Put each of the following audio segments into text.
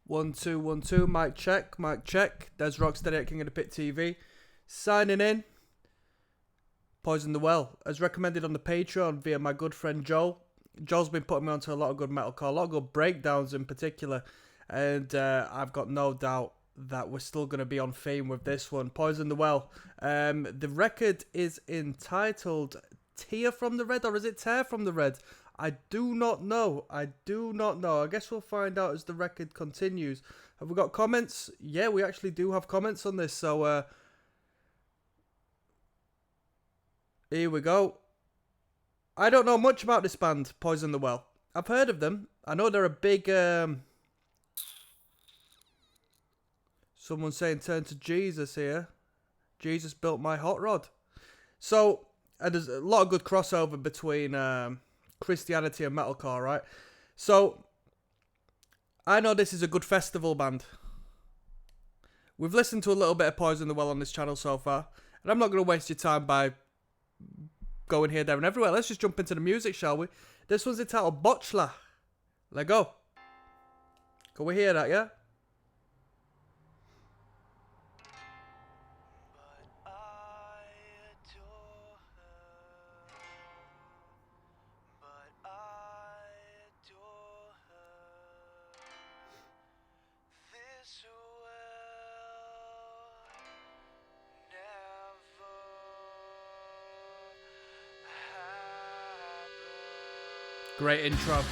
1 2 1 2. Mic check. Mic check. There's ROCKSTEADY at King of the Pit TV. Signing in. Poison the Well, as recommended on the Patreon via my good friend Joel. Joel's been putting me onto a lot of good metalcore, a lot of good breakdowns in particular, and I've got no doubt that we're still going to be on theme with this one. Poison the Well. The record is entitled Tear from the Red, or is it Tear from the Red? I do not know. I guess we'll find out as the record continues. Have we got comments? Yeah, we actually do have comments on this, so here we go. I don't know much about this band, Poison the Well. I've heard of them. I know they're a big... Someone's saying turn to Jesus here. Jesus built my hot rod. So, and there's a lot of good crossover between Christianity and metalcore, right? So, I know this is a good festival band. We've listened to a little bit of Poison the Well on this channel so far, and I'm not going to waste your time by going here, there, and everywhere. Let's just jump into the music, shall we? This one's entitled Botchla. Let go. Can we hear that, yeah? Great intro.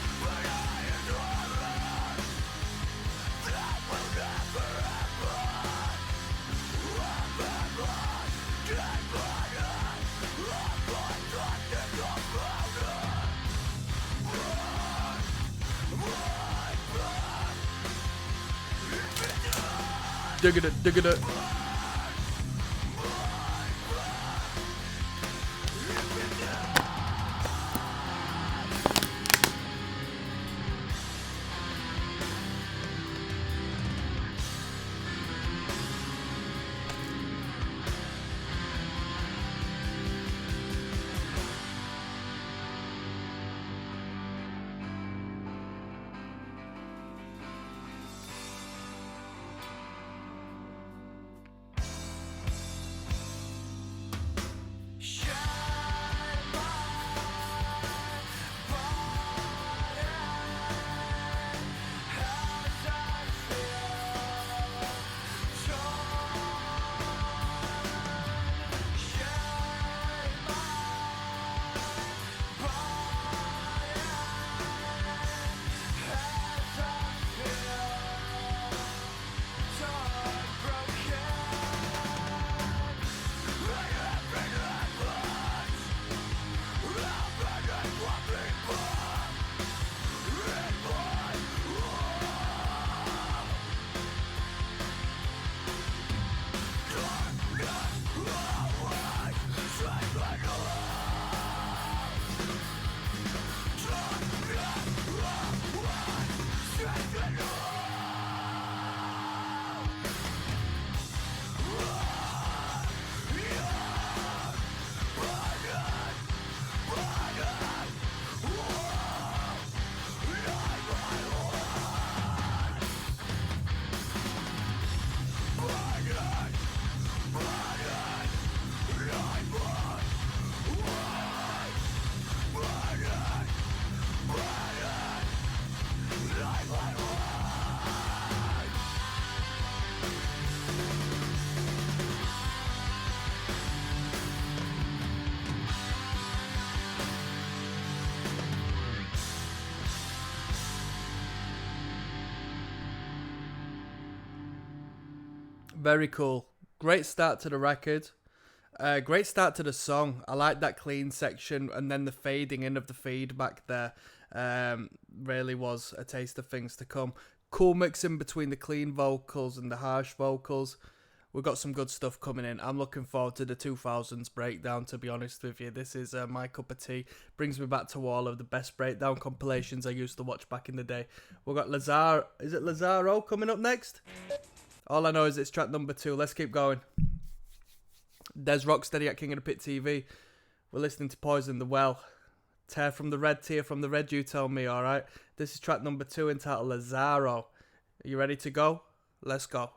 Digging it, digging it. Very cool. Great start to the record. Great start to the song. I like that clean section and then the fading in of the feedback there. Really was a taste of things to come. Cool mixing between the clean vocals and the harsh vocals. We've got some good stuff coming in. I'm looking forward to the 2000s breakdown, to be honest with you. This is my cup of tea. Brings me back to all of the best breakdown compilations I used to watch back in the day. We've got Lazaro. Is it Lazaro coming up next? All I know is it's track number 2. Let's keep going. There's ROCKSTEADY at King of the Pit TV. We're listening to Poison the Well. Tear from the Red, you tell me, alright? This is track number 2 entitled Lazaro. Are you ready to go? Let's go.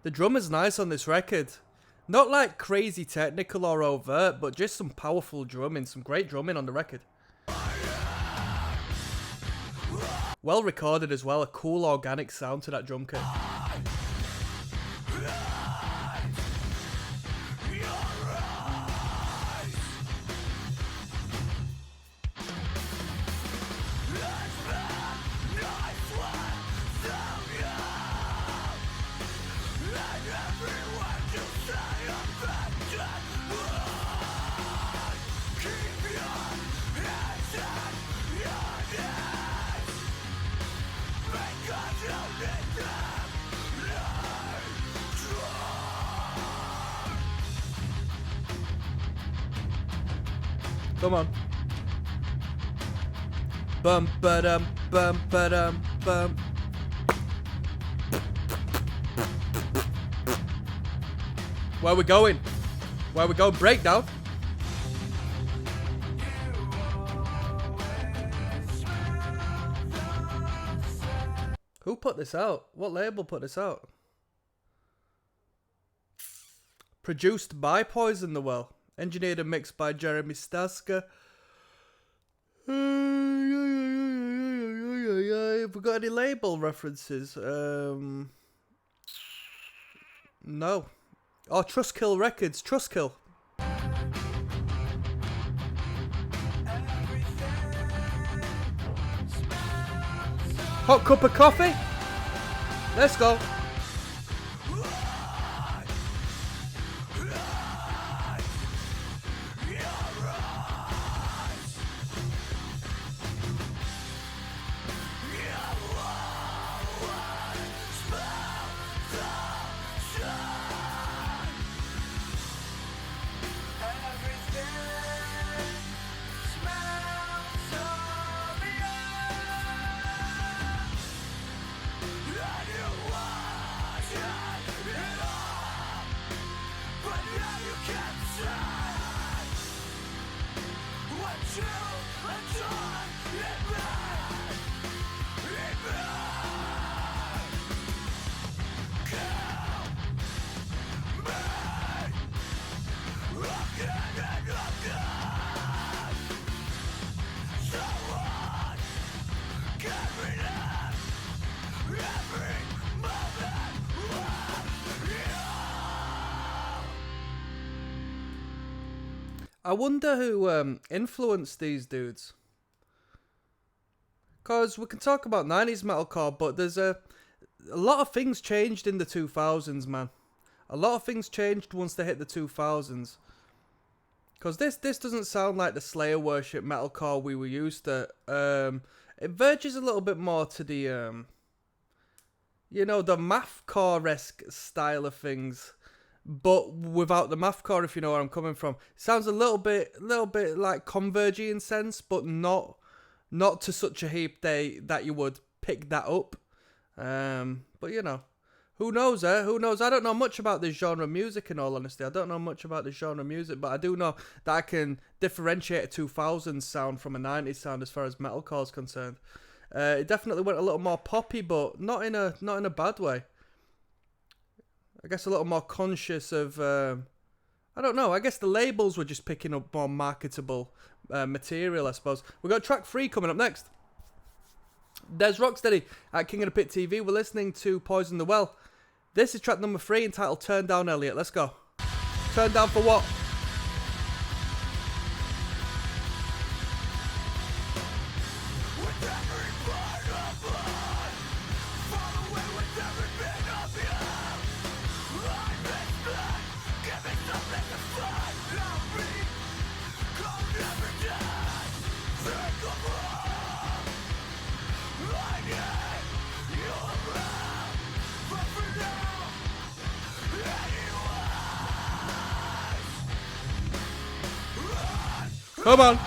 The drum is nice on this record. Not like crazy technical or overt, but just some powerful drumming, some great drumming on the record. Well recorded as well, a cool organic sound to that drum kit. Come on. Bum ba-dum bum ba-dum bum. Where we going? Where we going? Breakdown. Who put this out? What label put this out? Produced by Poison the Well. Engineered and mixed by Jeremy Staska. Have we got any label references? No. Oh, Trustkill Records. Trustkill. Hot cup of coffee? Let's go. I wonder who influenced these dudes. Because we can talk about 90s metalcore, but there's a lot of things changed in the 2000s, man. A lot of things changed once they hit the 2000s. Because this doesn't sound like the Slayer worship metalcore we were used to. It verges a little bit more to the, you know, the mathcore-esque style of things. But without the mathcore, if you know where I'm coming from. It sounds a little bit like Converge in sense, but not to such a heap that you would pick that up. But you know, who knows, eh? Who knows? I don't know much about this genre of music, in all honesty. I don't know much about this genre of music, but I do know that I can differentiate a 2000s sound from a 90s sound as far as metalcore is concerned. It definitely went a little more poppy, but not in a bad way. I guess a little more conscious of, I don't know, I guess the labels were just picking up more marketable material, I suppose. We've got track 3 coming up next. There's ROCKSTEADY at King of the Pit TV. We're listening to Poison the Well. This is track number 3 entitled Turn Down Elliot. Let's go. Turn down for what? Go Come on.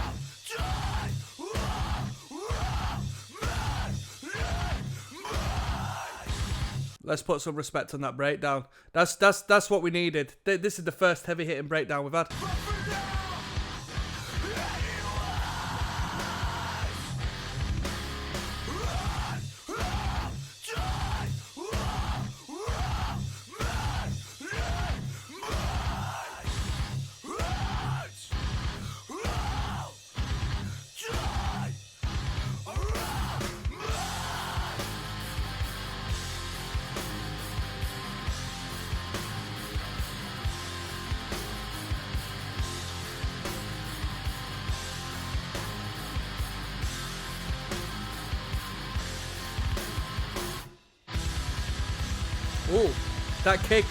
Let's put some respect on that breakdown. That's what we needed. This is the first heavy hitting breakdown we've had. Ooh, that kick.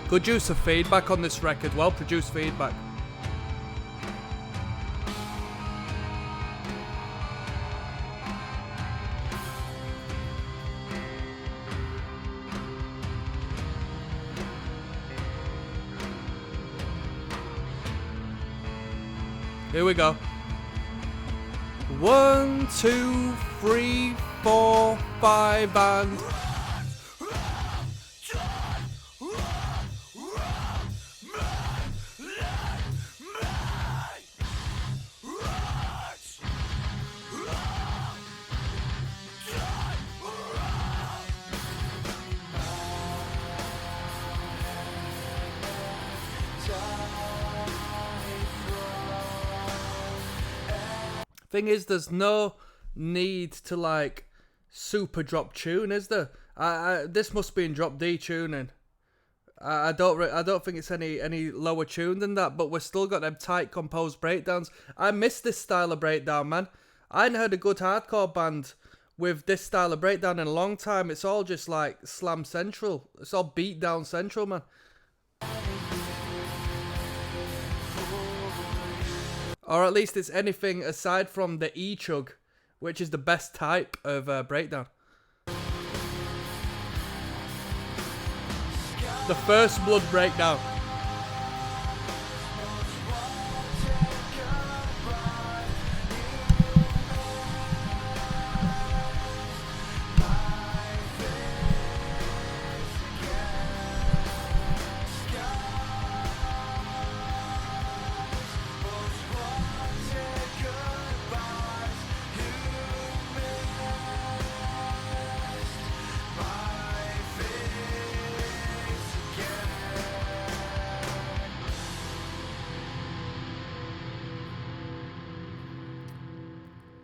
Good use of feedback on this record, well produced feedback. Here we go. 1, 2, 3, 4, 5 and... Thing is, there's no need to like super drop tune, is there? This must be in drop D tuning. I don't think it's any lower tune than that, but we've still got them tight composed breakdowns. I miss this style of breakdown, man. I ain't heard a good hardcore band with this style of breakdown in a long time. It's all just like slam central. It's all beat down central, man. Or at least it's anything aside from the E-chug, which is the best type of breakdown. The First Blood breakdown.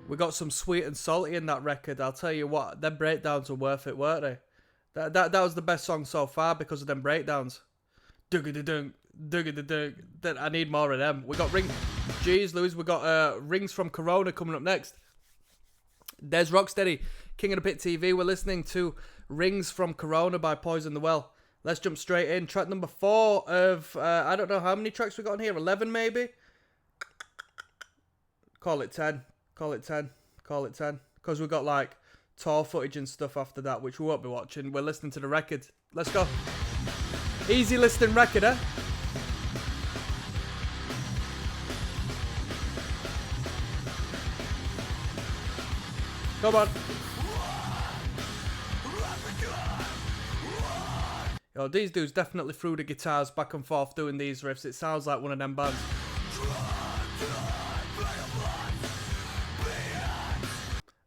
We got some sweet and salty in that record. I'll tell you what, them breakdowns were worth it, weren't they? That was the best song so far because of them breakdowns. Dugga-da-dunk, dugga-da-dunk. I need more of them. We got Jeez, Louise, we got Rings from Corona coming up next. There's ROCKSTEADY, King of the Pit TV. We're listening to Rings from Corona by Poison the Well. Let's jump straight in. Track number 4 of, I don't know how many tracks we got in here. 11 maybe? Call it 10. Call it 10. Call it 10. Because we've got like tour footage and stuff after that, which we won't be watching. We're listening to the record. Let's go. Easy listening record, eh? Come on. Yo, these dudes definitely threw the guitars back and forth doing these riffs. It sounds like one of them bands.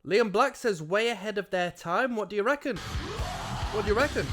Liam Black says way ahead of their time. What do you reckon? What do you reckon?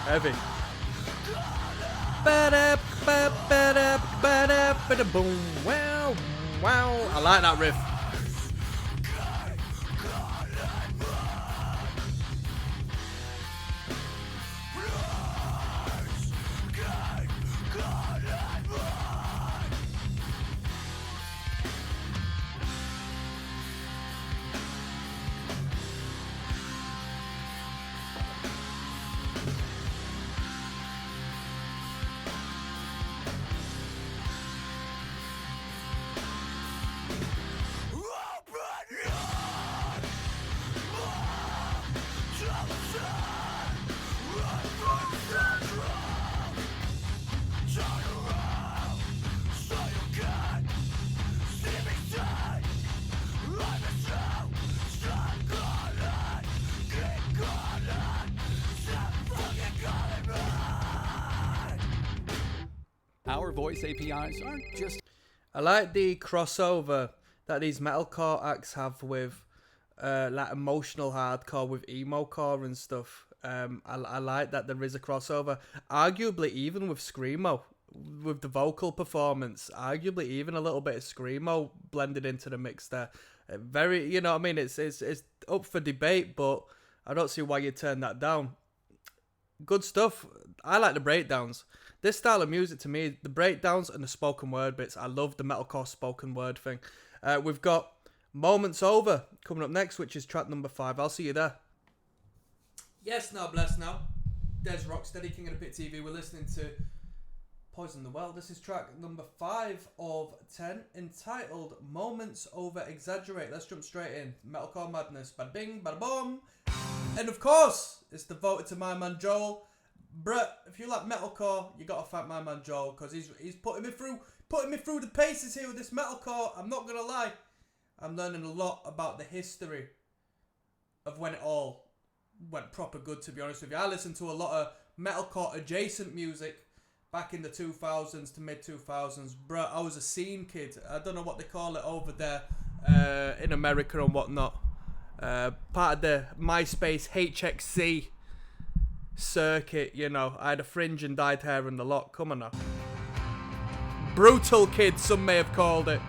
Heavy. Boom. Wow. Wow. I like that riff. Our voice APIs aren't just... I like the crossover that these metalcore acts have with like emotional hardcore with emo-core and stuff. I like that there is a crossover. Arguably even with screamo, with the vocal performance, arguably even a little bit of screamo blended into the mix there. Very, you know what I mean? It's up for debate, but I don't see why you turn that down. Good stuff. I like the breakdowns. This style of music to me, the breakdowns and the spoken word bits. I love the metalcore spoken word thing. We've got Moments Over coming up next, which is track number 5. I'll see you there. Yes, now bless now. Des Rocksteady, King of the Pit TV. We're listening to Poison the Well. This is track number 5 of 10, entitled Moments Over Exaggerate. Let's jump straight in. Metalcore madness. Bada bing, bada boom. And of course, it's devoted to my man Joel. Bruh, if you like metalcore, you gotta thank my man Joel, because he's putting me through the paces here with this metalcore. I'm not gonna lie, I'm learning a lot about the history of when it all went proper good, to be honest with you. I listened to a lot of metalcore adjacent music back in the 2000s to mid 2000s. Bruh, I was a scene kid. I don't know what they call it over there in America and whatnot. Part of the MySpace HXC circuit, you know. I had a fringe and dyed hair and the lot. Come on now. Brutal kid, some may have called it.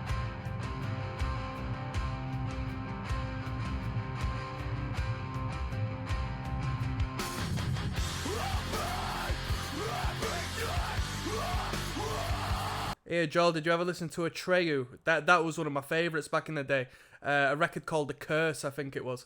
Here, Joel, did you ever listen to Atreyu? That was one of my favourites back in the day. A record called The Curse, I think it was.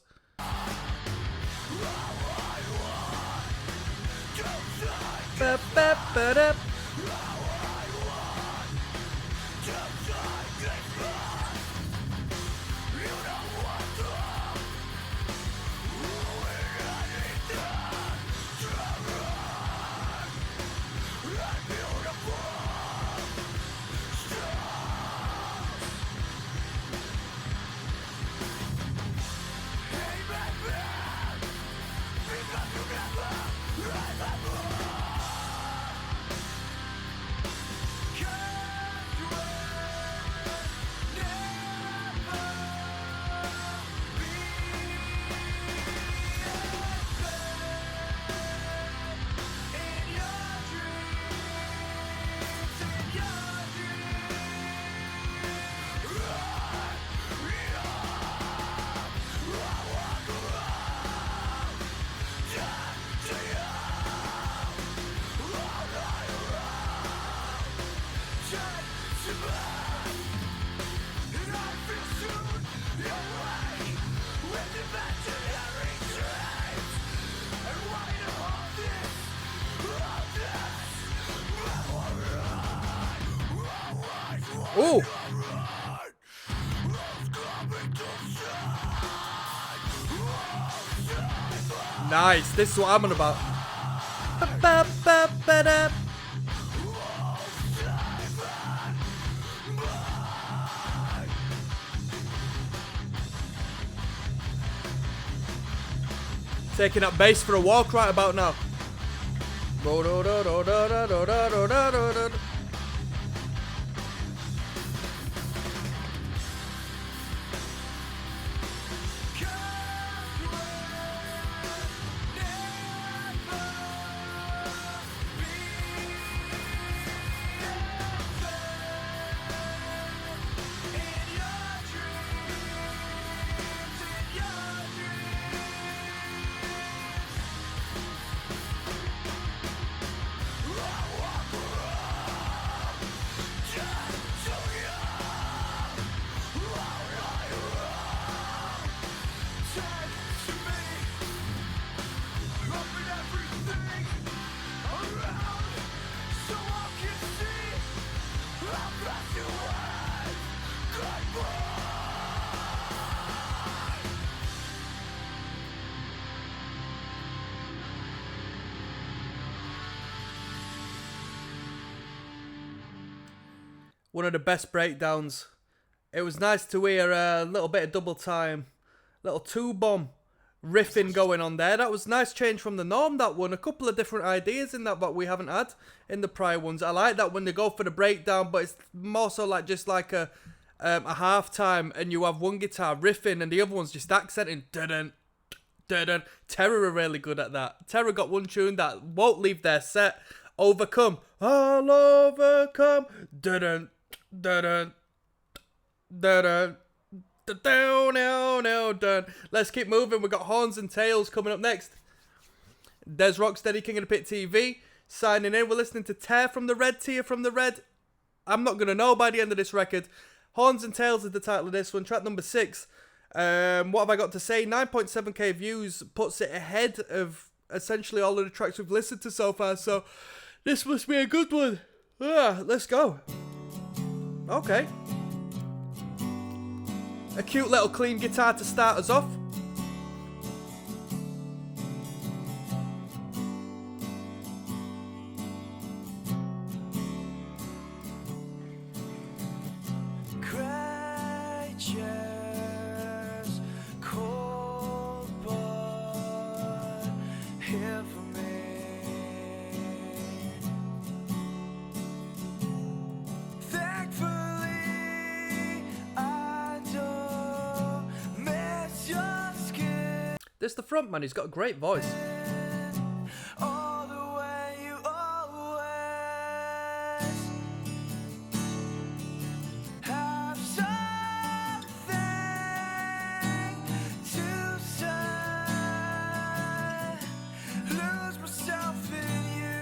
Ooh. Nice. This is what I'm on about. Taking that bass for a walk right about now. One of the best breakdowns. It was nice to hear a little bit of double time, little two-bomb riffing going on there. That was a nice change from the norm, that one. A couple of different ideas in that but we haven't had in the prior ones. I like that when they go for the breakdown, but it's more so like just like a half-time and you have one guitar riffing and the other one's just accenting. Dun-dun, dun-dun. Terror are really good at that. Terror got one tune that won't leave their set. Overcome. I'll overcome. Dun-dun, dun-dun, dun-dun. Dun. Let's keep moving. We've got Horns and Tails coming up next. There's ROCKSTEADY, King of the Pit TV, signing in. We're listening to Tear from the Red, Tear from the Red. I'm not going to know by the end of this record. Horns and Tails is the title of this one. Track number 6. What have I got to say? 9.7k views puts it ahead of essentially all of the tracks we've listened to so far. So this must be a good one. Let's go. Okay. A cute little clean guitar to start us off. This the front man, he's got a great voice. All the way you always have something to say. Lose myself in you.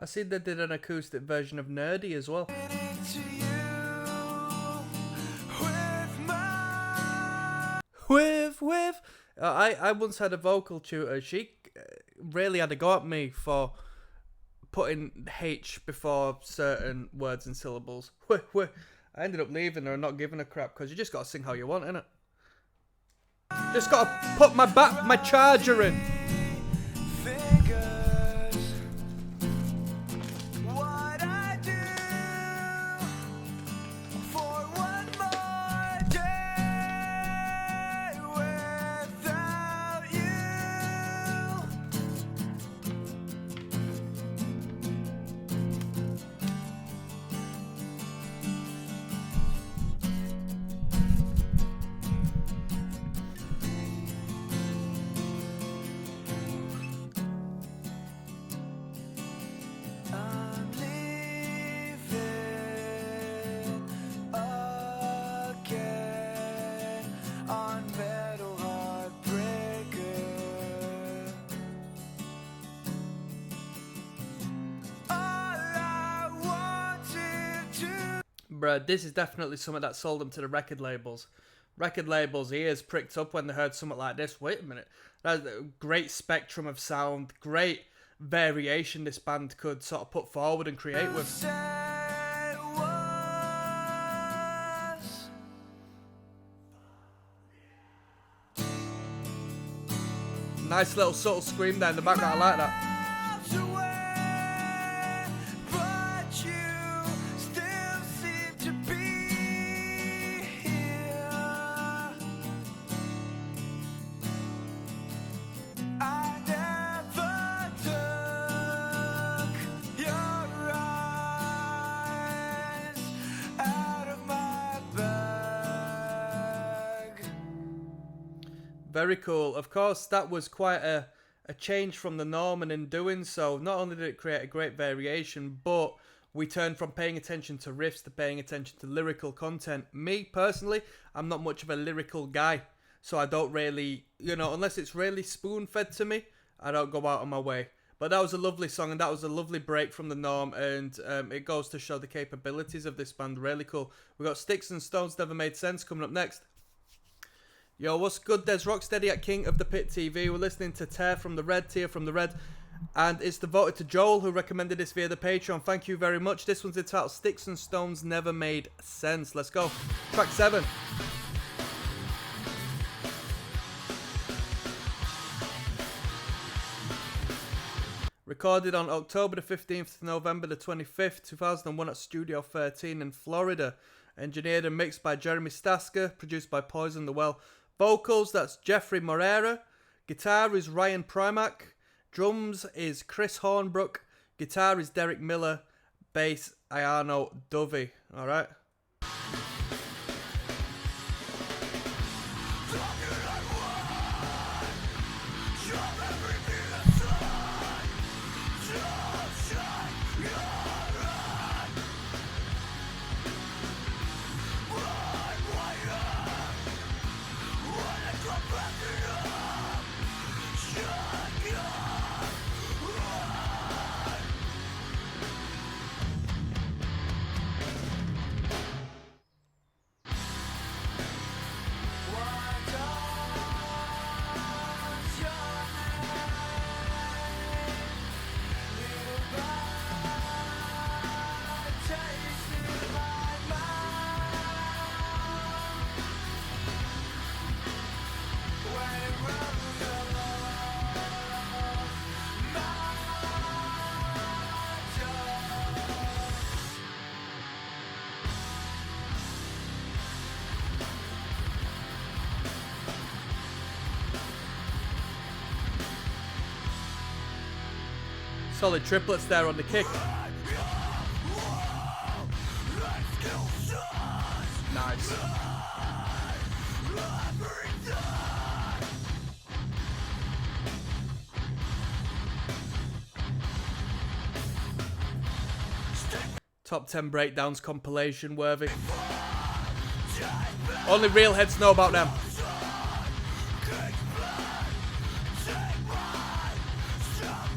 I see they did an acoustic version of Nerdy as well. With I once had a vocal tutor. She really had to go at me for putting H before certain words and syllables. I ended up leaving her and not giving a crap because you just got to sing how you want, innit? Just got to put my charger in. Bruh, this is definitely something that sold them to the record labels. Record labels' ears pricked up when they heard something like this. Wait a minute. That's a great spectrum of sound, great variation this band could sort of put forward and create with. Said it was. Nice little subtle scream there in the background. I like that. Miles away, but you still seem to be here. I never took your eyes out of my bag. Very cool. Of course, that was quite a change from the norm, and in doing so, not only did it create a great variation, but we turned from paying attention to riffs to paying attention to lyrical content. Me, personally, I'm not much of a lyrical guy, so I don't really, unless it's really spoon-fed to me, I don't go out on my way. But that was a lovely song, and that was a lovely break from the norm, and it goes to show the capabilities of this band. Really cool. We got Sticks and Stones Never Made Sense coming up next. Yo, what's good? There's Rocksteady at King of the Pit TV. We're listening to Tear from the Red, and it's devoted to Joel, who recommended this via the Patreon. Thank you very much. This one's entitled Sticks and Stones Never Made Sense. Let's go. Track 7. Recorded on October the 15th to November the 25th, 2001 at Studio 13 in Florida. Engineered and mixed by Jeremy Stasker. Produced by Poison the Well. Vocals, that's Jeffrey Morera. Guitar is Ryan Primack. Drums is Chris Hornbrook. Guitar is Derek Miller. Bass, Ayano Dovey. Alright. Solid triplets there on the kick. Nice. Top 10 breakdowns compilation worthy. Only real heads know about them.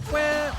Where?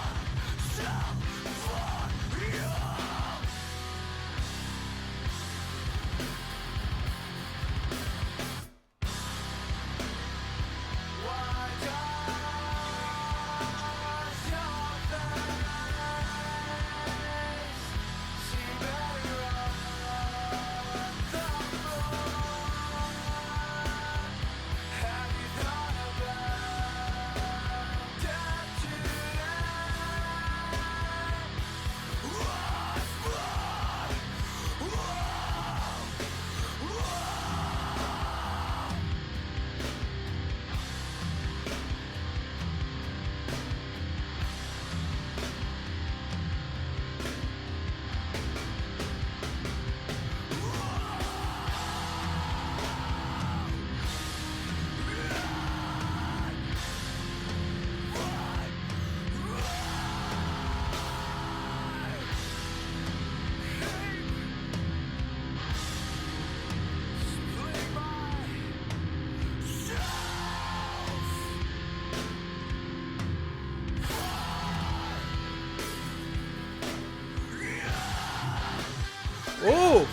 Oh!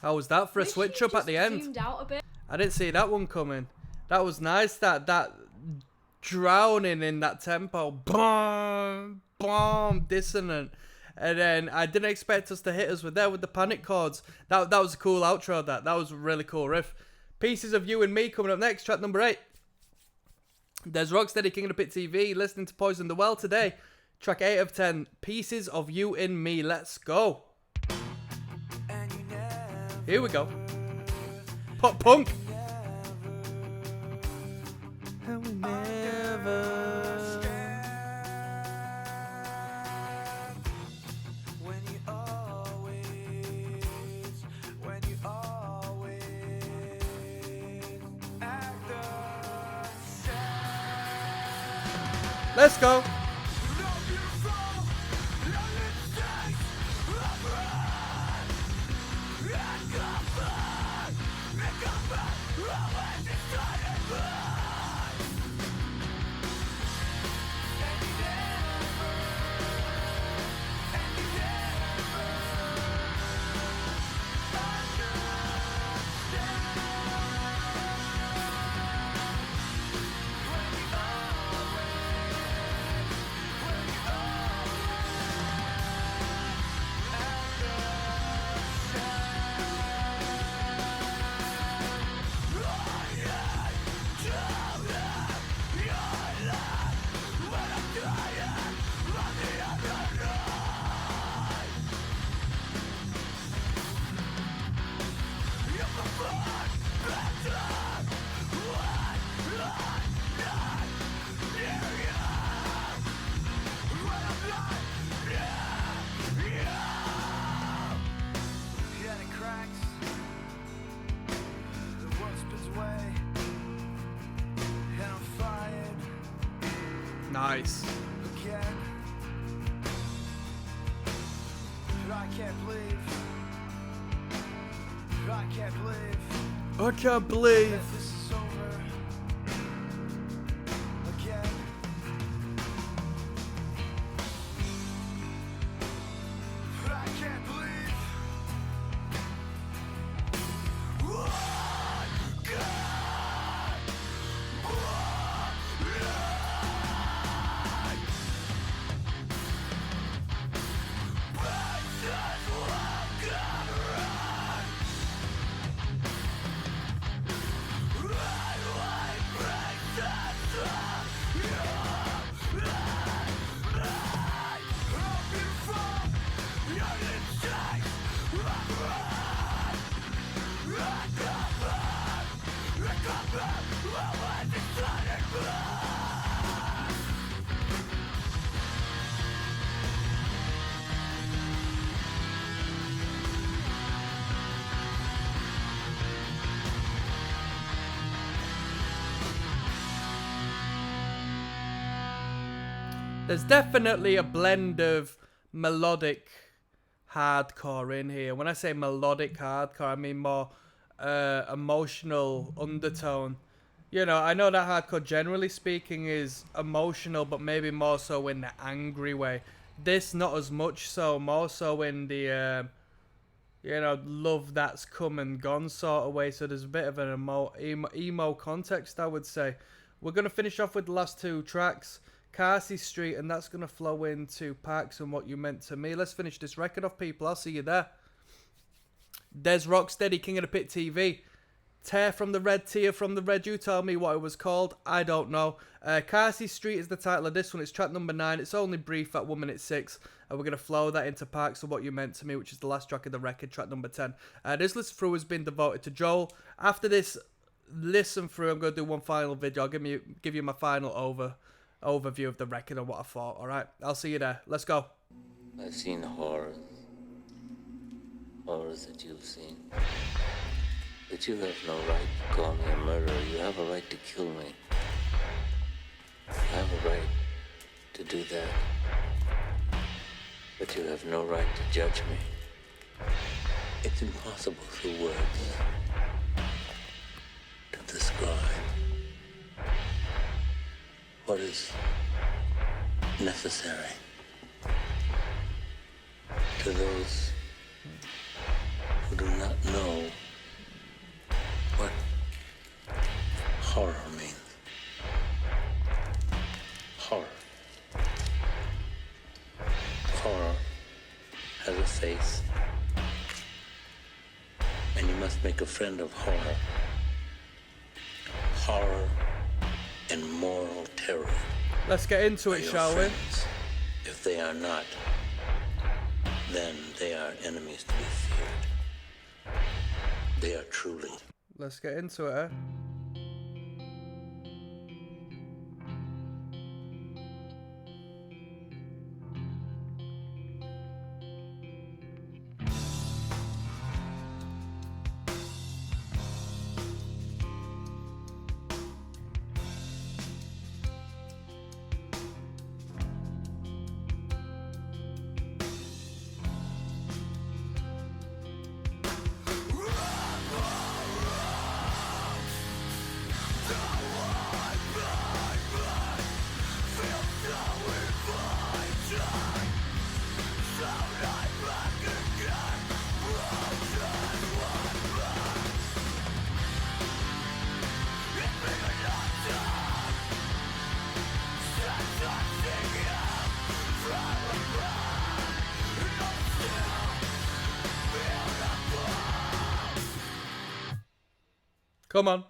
How was that for a switch up at the end? Zoomed out a bit. I didn't see that one coming. That was nice. That drowning in that tempo, boom, boom, dissonant. And then I didn't expect us to hit us with the panic chords. That was a cool outro. That was a really cool riff. Pieces of You and Me coming up next, track number 8. There's Rocksteady, King of the Pit TV, listening to Poison the Well today. Track 8 of 10, Pieces of You and Me. Let's go. Here we go. Pop punk. And we never. Let's go. Nice. Again. I can't believe. I can't believe. I can't believe. That this is over. Again. I can't believe. There's definitely a blend of melodic hardcore in here. When I say melodic hardcore, I mean more emotional undertone. You know, I know that hardcore, generally speaking, is emotional, but maybe more so in the angry way. This, not as much so, more so in the, you know, love that's come and gone sort of way. So there's a bit of an emo context, I would say. We're going to finish off with the last two tracks. Carsey Street, and that's going to flow into Parks and What You Meant to Me. Let's finish this record off, people. I'll see you there. There's Rocksteady, King of the Pit TV. Tear from the Red, Tear from the Red. You tell me what it was called. I don't know. Carsey Street is the title of this one. It's track number 9. It's only brief at 1 minute 6. And we're going to flow that into Parks and What You Meant to Me, which is the last track of the record, track number 10. This listen through has been devoted to Joel. After this listen through, I'm going to do one final video. I'll give you my final overview of the record and what I thought. Alright, I'll see you there. Let's go. I've seen horrors that you've seen. But you have no right to call me a murderer. You have a right to kill me. You have a right to do that. But you have no right to judge me. It's impossible through words to describe what is necessary to those who do not know horror means. Horror. Horror has a face, and you must make a friend of horror. Horror and moral terror. Let's get into are it, your shall we? friends. If they are not, then they are enemies to be feared. They are truly. Let's get into it, eh? Come on.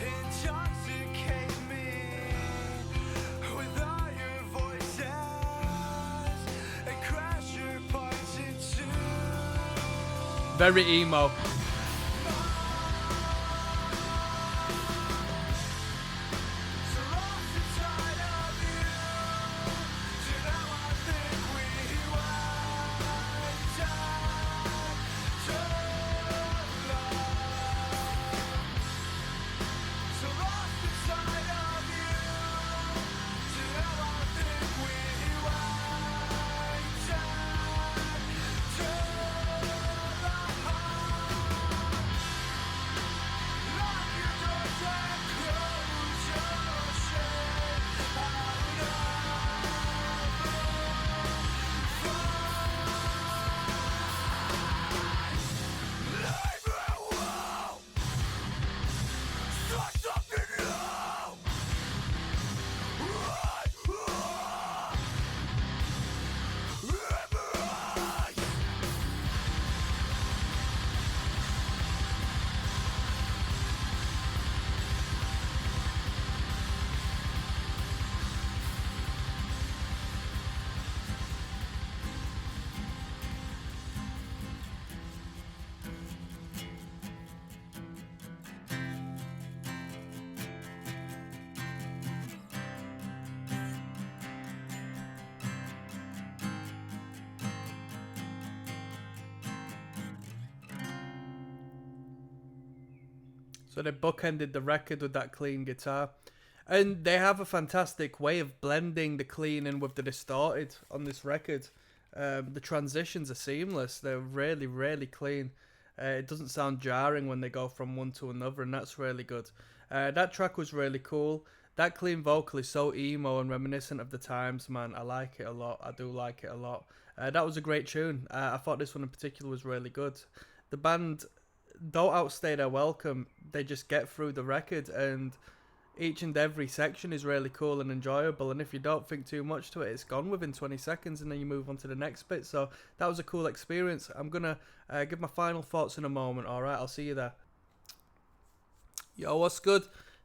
Intoxicate me with all your voices and crash your parts into Very emo. so lost inside of you. So now I think we waited too long. So lost inside of you. So now I think we waited too long. Lock your doors and close your shade. Start something new. So they bookended the record with that clean guitar. And they have a fantastic way of blending the clean in with the distorted on this record. The transitions are seamless. They're really, really clean. It doesn't sound jarring when they go from one to another, and that's really good. That track was really cool. That clean vocal is so emo and reminiscent of the times, man. I like it a lot. I do like it a lot. That was a great tune. I thought this one in particular was really good. The band don't outstay their welcome. They just get through the record, and each and every section is really cool and enjoyable. And if you don't think too much to it, it's gone within 20 seconds, and then you move on to the next bit. So that was a cool experience. I'm going to give my final thoughts in a moment, alright? I'll see you there. Yo, what's good?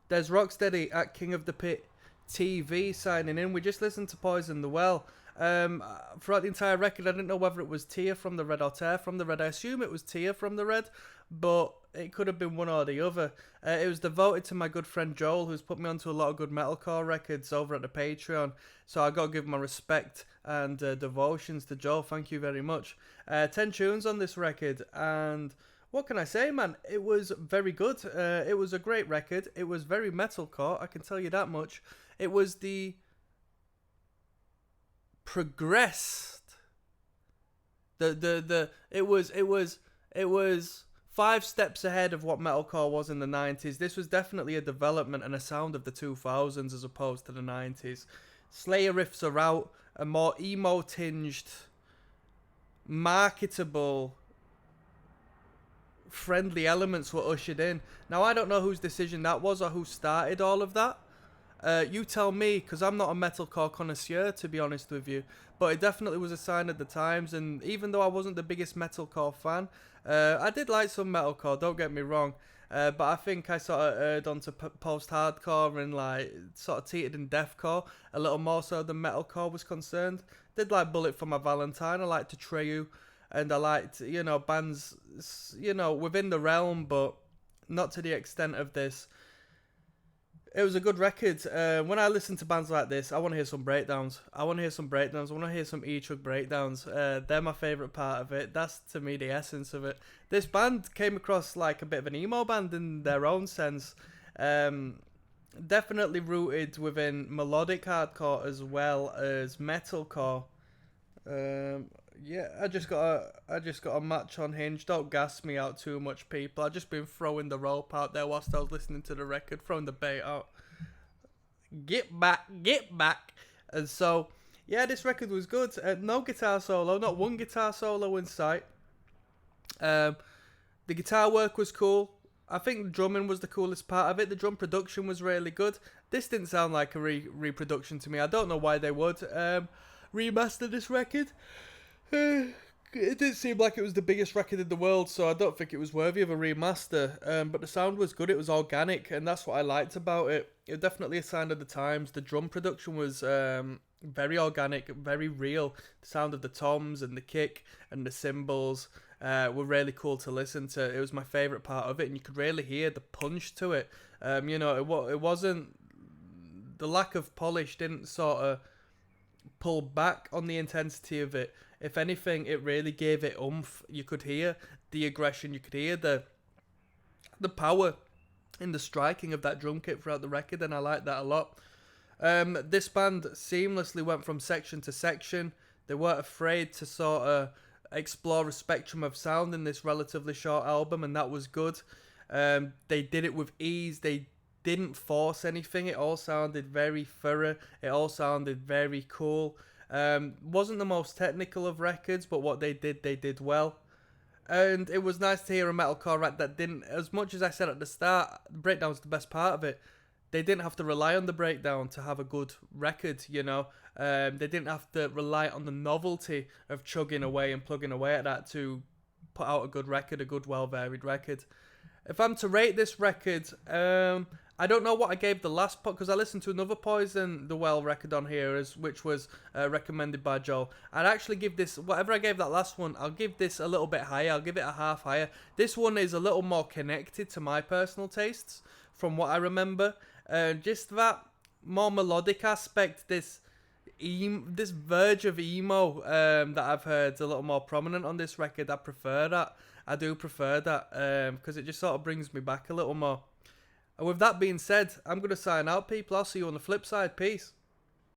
There's Rocksteady at King of the Pit TV signing in. We just listened to Poison the Well. Throughout the entire record, I didn't know whether it was Tear from the Red or Tear from the Red. I assume it was Tear from the Red, but it could have been one or the other. It was devoted to my good friend Joel, who's put me onto a lot of good metalcore records over at the Patreon. So I got to give my respect and devotions to Joel. Thank you very much. 10 tunes on this record, and what can I say, man? It was very good. It was a great record. It was very metalcore, I can tell you that much. It was the progressed. It was 5 steps ahead of what metalcore was in the 90s. This was definitely a development and a sound of the 2000s as opposed to the 90s. Slayer riffs are out, a more emo tinged, marketable, friendly elements were ushered in. Now I don't know whose decision that was or who started all of that. You tell me, because I'm not a metalcore connoisseur, to be honest with you. But it definitely was a sign of the times, and even though I wasn't the biggest metalcore fan, I did like some metalcore, don't get me wrong. But I think I sort of erred onto post-hardcore and like sort of teetered in deathcore a little more so than metalcore was concerned. Did like Bullet for My Valentine, I liked Atreyu, and I liked, bands, within the realm, but not to the extent of this. It was a good record. When I listen to bands like this, I want to hear some breakdowns. I want to hear some E-Chug breakdowns. They're my favourite part of it. That's, to me, the essence of it. This band came across like a bit of an emo band in their own sense. Definitely rooted within melodic hardcore as well as metalcore. Yeah, I just got a match on Hinge. Don't gas me out too much, people. I've just been throwing the rope out there whilst I was listening to the record, throwing the bait out. Get back. And so, yeah, this record was good. No guitar solo, not one guitar solo in sight. The guitar work was cool. I think the drumming was the coolest part of it. The drum production was really good. This didn't sound like a reproduction to me. I don't know why they would remaster this record. It didn't seem like it was the biggest record in the world, so I don't think it was worthy of a remaster. But the sound was good, it was organic, and that's what I liked about it. It was definitely a sign of the times. The drum production was very organic, very real. The sound of the toms and the kick and the cymbals were really cool to listen to. It was my favourite part of it, and you could really hear the punch to it. It wasn't... The lack of polish didn't sort of pull back on the intensity of it. If anything, it really gave it oomph. You could hear the aggression. You could hear the power in the striking of that drum kit throughout the record, and I like that a lot. This band seamlessly went from section to section. They weren't afraid to sort of explore a spectrum of sound in this relatively short album, and that was good. They did it with ease. They didn't force anything. It all sounded very thorough. It all sounded very cool. Wasn't the most technical of records, but what they did well. And it was nice to hear a metalcore record that didn't, as much as I said at the start, the breakdown's the best part of it. They didn't have to rely on the breakdown to have a good record, They didn't have to rely on the novelty of chugging away and plugging away at that to put out a good record, a good, well-varied record. If I'm to rate this record, I don't know what I gave the last part, because I listened to another Poison the Well record on here, which was recommended by Joel. I'd actually give this, whatever I gave that last one, I'll give this a little bit higher. I'll give it a half higher. This one is a little more connected to my personal tastes, from what I remember. Just that more melodic aspect, this verge of emo that I've heard is a little more prominent on this record. I prefer that. I do prefer that, because it just sort of brings me back a little more. And with that being said, I'm going to sign out, people. I'll see you on the flip side. Peace.